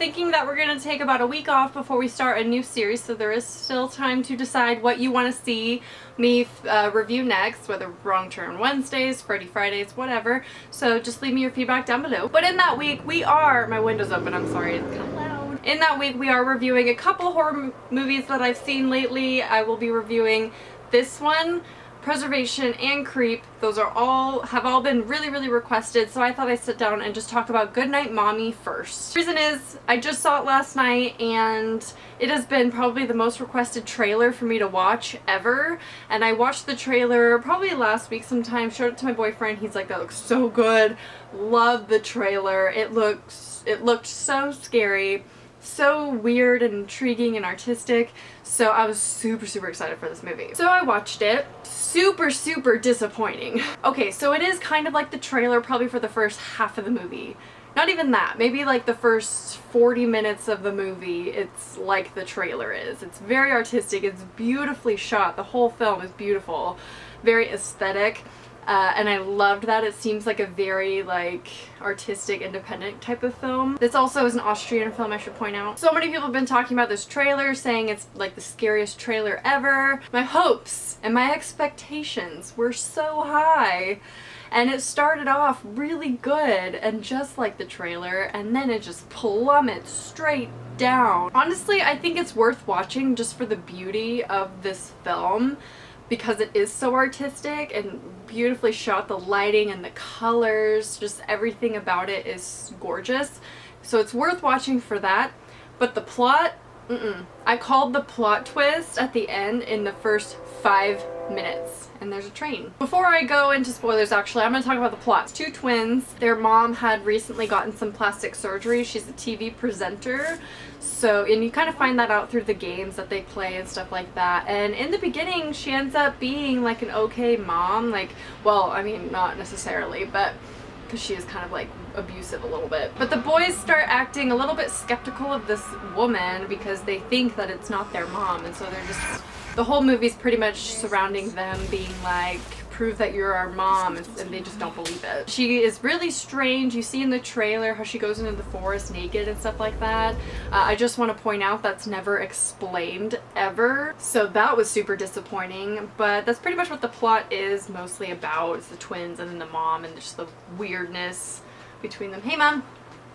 thinking that we're going to take about a week off before we start a new series, so there is still time to decide what you want to see me review next, whether Wrong Turn Wednesdays, Freddy Fridays, whatever. So just leave me your feedback down below. But in that week, we are... My window's open, I'm sorry, it's kind of loud. In that week, we are reviewing a couple horror movies that I've seen lately. I will be reviewing this one, Preservation, and Creep. Those have all been really requested, so I thought I'd sit down and just talk about Goodnight Mommy first. The reason is I just saw it last night and it has been probably the most requested trailer for me to watch ever, and I watched the trailer probably last week sometime, showed it to my boyfriend. He's like, that looks so good. Love the trailer. It looked so scary, so weird and intriguing and artistic, so I was super excited for this movie. So I watched it. Super disappointing. Okay, so it is kind of like the trailer probably for the first half of the movie. Not even that, maybe like the first 40 minutes of the movie, it's like the trailer is. It's very artistic, it's beautifully shot, the whole film is beautiful, very aesthetic. And I loved that. It seems like a very like artistic, independent type of film. This also is an Austrian film, I should point out. So many people have been talking about this trailer, saying it's like the scariest trailer ever. My hopes and my expectations were so high. And it started off really good and just like the trailer, and then it just plummets straight down. Honestly, I think it's worth watching just for the beauty of this film, because it is so artistic and beautifully shot. The lighting and the colors, just everything about it is gorgeous. So it's worth watching for that. But the plot, I called the plot twist at the end in the first 5 minutes. And there's a train. Before I go into spoilers, actually, I'm going to talk about the plot. It's two twins. Their mom had recently gotten some plastic surgery. She's a TV presenter. So, and you kind of find that out through the games that they play and stuff like that. And in the beginning, she ends up being like an okay mom. Like, well, I mean, not necessarily, but because she is kind of like abusive a little bit. But the boys start acting a little bit skeptical of this woman because they think that it's not their mom. And so they're just... The whole movie's pretty much surrounding them being like, prove that you're our mom, and they just don't believe it. She is really strange. You see in the trailer how she goes into the forest naked and stuff like that. I just want to point out that's never explained ever. So that was super disappointing, but that's pretty much what the plot is mostly about. It's the twins and then the mom and just the weirdness between them. Hey Mom.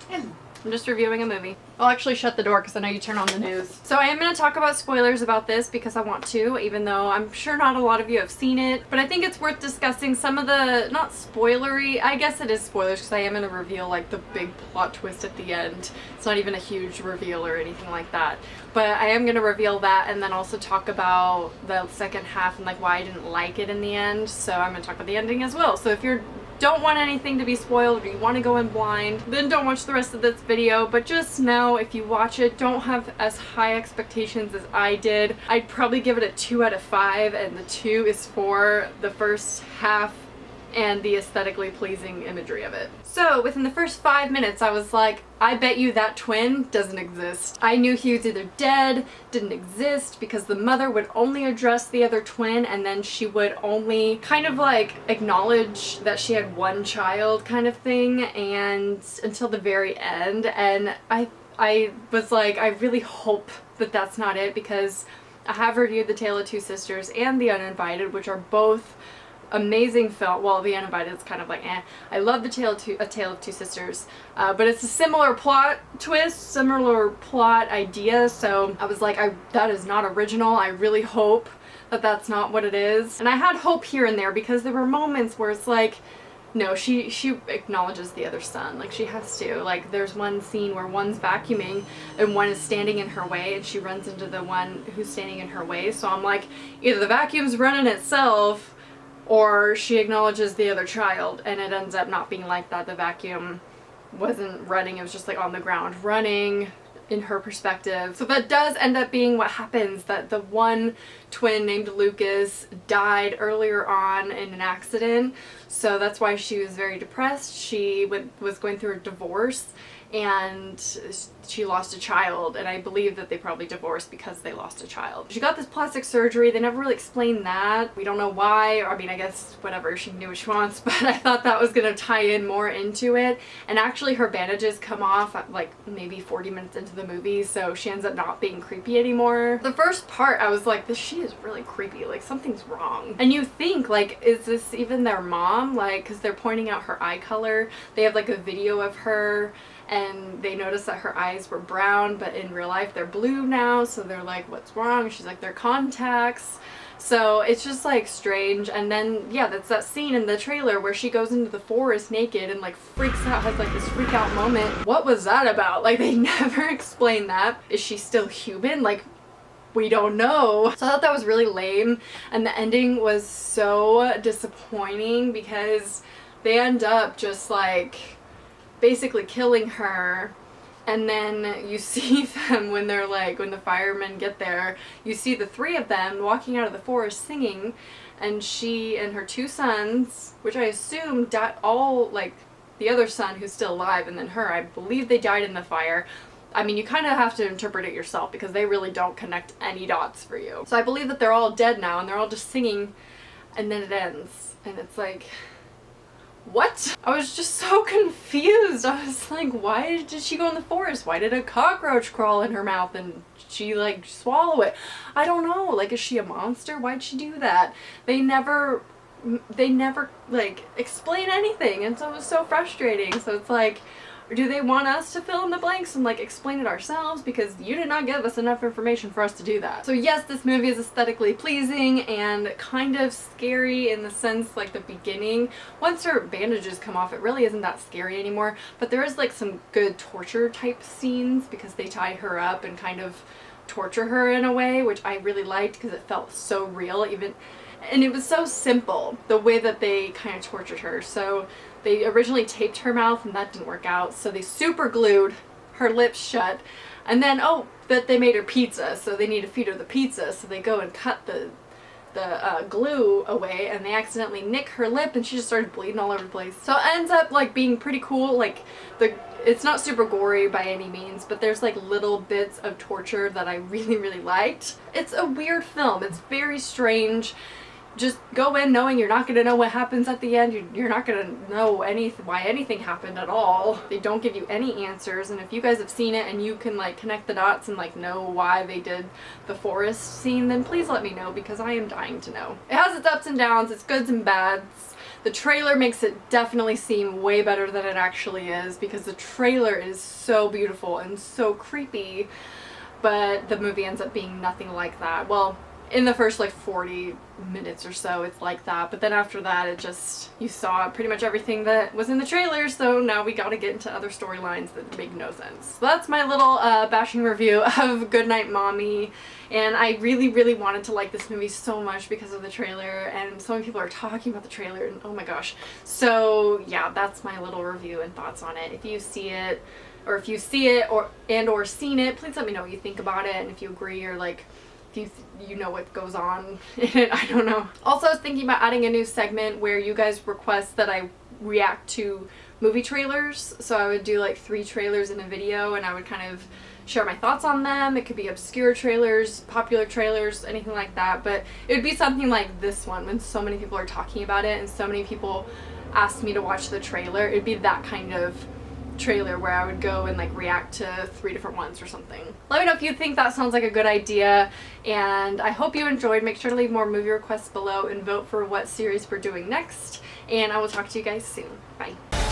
Hello. I'm just reviewing a movie. I'll actually shut the door because I know you turn on the news. So I am going to talk about spoilers about this because I want to, even though I'm sure not a lot of you have seen it. But I think it's worth discussing some of the, not spoilery, I guess it is spoilers because I am going to reveal like the big plot twist at the end. It's not even a huge reveal or anything like that. But I am going to reveal that and then also talk about the second half and like why I didn't like it in the end. So I'm going to talk about the ending as well. So if you're don't want anything to be spoiled or you want to go in blind, then don't watch the rest of this video. But just know if you watch it, don't have as high expectations as I did. I'd probably give it a 2 out of 5, and the 2 is for the first half and the aesthetically pleasing imagery of it. So within the first 5 minutes I was like, I bet you that twin doesn't exist. I knew he was either dead, didn't exist, because the mother would only address the other twin and then she would only kind of like acknowledge that she had one child kind of thing, and until the very end. And I was like, I really hope that that's not it, because I have reviewed The Tale of Two Sisters and The Uninvited, which are both amazing film. Well, The Uninvited is kind of like, eh. I love A Tale of Two Sisters, but it's a similar plot twist, similar plot idea, so I was like, that is not original. I really hope that that's not what it is. And I had hope here and there because there were moments where it's like, no, she acknowledges the other son, like she has to. Like there's one scene where one's vacuuming and one is standing in her way and she runs into the one who's standing in her way. So I'm like, either the vacuum's running itself or she acknowledges the other child, and it ends up not being like that. The vacuum wasn't running, it was just like on the ground running in her perspective. So that does end up being what happens, that the one twin named Lucas died earlier on in an accident. So that's why she was very depressed. She was going through a divorce, and she lost a child, and I believe that they probably divorced because they lost a child. She got this plastic surgery. They never really explained that. We don't know why. I mean, I guess whatever, she can do what she wants, but I thought that was gonna tie in more into it. And actually her bandages come off at like maybe 40 minutes into the movie, so she ends up not being creepy anymore. The first part I was like, she is really creepy, like something's wrong. And you think like, is this even their mom? Like, because they're pointing out her eye color. They have like a video of her and they notice that her eyes were brown, but in real life they're blue now, so they're like, what's wrong? She's like, they're contacts. So it's just like strange. And then yeah, that's that scene in the trailer where she goes into the forest naked and like freaks out, has like this freak out moment. What was that about? Like, they never explain that. Is she still human? Like, we don't know. So I thought that was really lame, and the ending was so disappointing because they end up just like basically killing her. And then you see them when they're like, when the firemen get there, you see the three of them walking out of the forest singing, and she and her two sons, which I assume died, all like the other son who's still alive, and then her, I believe they died in the fire. I mean, you kind of have to interpret it yourself because they really don't connect any dots for you. So I believe that they're all dead now and they're all just singing, and then it ends and it's like, what? I was just so confused. I was like, why did she go in the forest? Why did a cockroach crawl in her mouth and she like swallow it? I don't know. Like, is she a monster? Why'd she do that? They never like explain anything, and so it was so frustrating. So it's like, do they want us to fill in the blanks and like explain it ourselves? Because you did not give us enough information for us to do that. So yes, this movie is aesthetically pleasing and kind of scary in the sense, like the beginning. Once her bandages come off, it really isn't that scary anymore. But there is like some good torture type scenes because they tie her up and kind of torture her in a way, which I really liked because it felt so real, and it was so simple the way that they kind of tortured her. So they originally taped her mouth and that didn't work out, so they super glued her lips shut, and then that they made her pizza, so they need to feed her the pizza, so they go and cut the glue away, and they accidentally nick her lip and she just started bleeding all over the place. So it ends up like being pretty cool. Like, it's not super gory by any means, but there's like little bits of torture that I really liked. It's a weird film. It's very strange. Just go in knowing you're not going to know what happens at the end. You're not going to know why anything happened at all. They don't give you any answers, and if you guys have seen it and you can like connect the dots and like know why they did the forest scene, then please let me know because I am dying to know. It has its ups and downs, its goods and bads. The trailer makes it definitely seem way better than it actually is because the trailer is so beautiful and so creepy, but the movie ends up being nothing like that. Well, in the first like 40 minutes or so it's like that, but then after that it just, you saw pretty much everything that was in the trailer, so now we gotta get into other storylines that make no sense. So that's my little bashing review of Goodnight Mommy, and I really wanted to like this movie so much because of the trailer, and so many people are talking about the trailer, and oh my gosh. So yeah, that's my little review and thoughts on it. If you see it, or if you see it or seen it, please let me know what you think about it, and if you agree or like if you know what goes on in it, I don't know. Also, I was thinking about adding a new segment where you guys request that I react to movie trailers. So I would do like 3 trailers in a video and I would kind of share my thoughts on them. It could be obscure trailers, popular trailers, anything like that. But it would be something like this one when so many people are talking about it and so many people asked me to watch the trailer. It'd be that kind of trailer where I would go and like react to 3 different ones or something. Let me know if you think that sounds like a good idea, and I hope you enjoyed. Make sure to leave more movie requests below and vote for what series we're doing next, and I will talk to you guys soon. Bye.